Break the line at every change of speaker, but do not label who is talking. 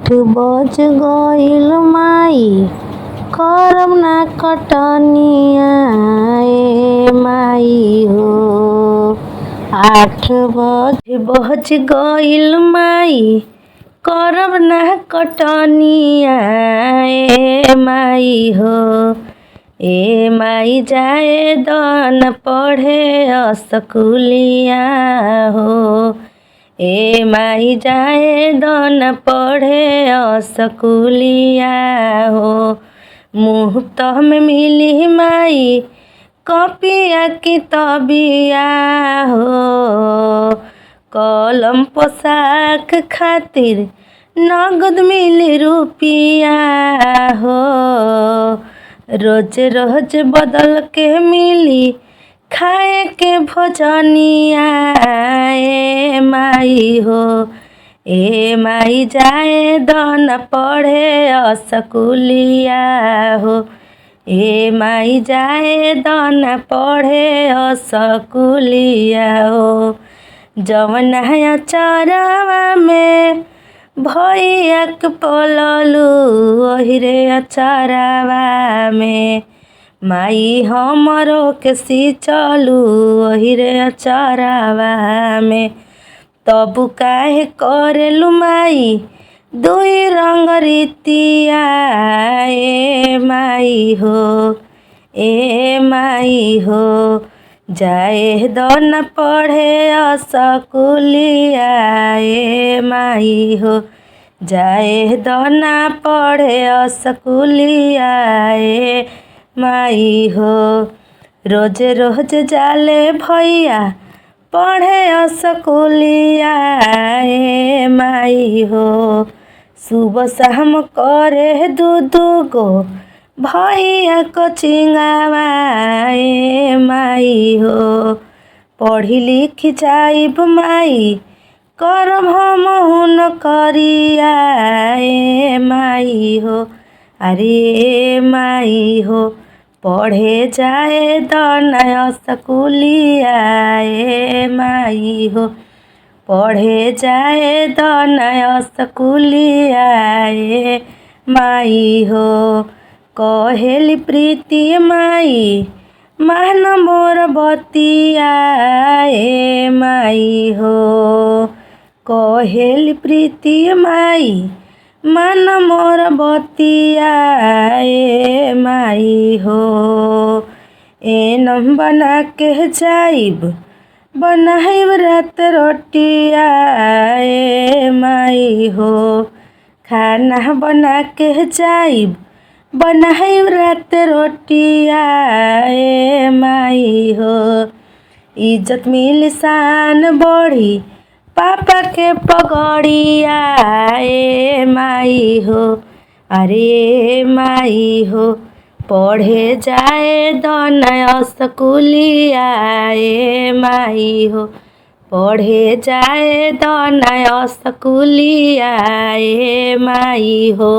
आठ बज गइल माई करम ना कटनिया ए माई हो। आठ बज गइल माई करम ना कटनिया ए माई हो। ए माई जाए दन पढ़े स्कूलिया हो। ए माई जाए दन पढ़े स्कूलिया हो। मुँह तह में मिली माई कॉपिया किताबिया हो। कलम पोशाक खातिर नगद मिली रुपिया हो। रोज रोज बदल के मिली खाए के भोजनिया ए माई हो। ए माई जाए दन पढ़े स्कूलिया हो। ए माई जाए दन पढ़े स्कूलिया हो। जवन अचारवा में भैया के पललू ओहिरे अचारवा में माई हमरो के सिंचलू ओहिरे अचारवा में। तब काहे करेलू माई दुई रंग रीतिया ए माई हो। ए माई हो जाए दन पढ़े स्कूलिया ए माई हो। जाए दन पढ़े स्कूलिया ए माई हो। रोज रोज जाले भैया पढ़े स्कूलिया ए माई हो। सुबह शाम करे दू गो भैया कोचिंगवा ए माई हो। पढ़ी लिखी जाइब माई करम हमहु नौकरिया ए माई हो। अरे माई हो पढ़े जाए दन स्कूलिया ए माई हो। पढ़े जाए दन स्कूलिया ए माई हो। कहेली प्रीति माई मान मोर बतिया ए माई हो। कहेली प्रीति माई मान मोर बतिया ए माई हो। एनम बना के जाइब बनाइब रात रोटिया ए माई हो। खाना बना के जाइब बनाइब रात रोटिया ए माई हो। इज्जत मिली शान बढ़ी पापा के पगड़िया ए माई हो। अरे माई हो पढ़े जाए दन स्कूलिया ए माई हो। पढ़े जाए दन स्कूलिया ए माई हो।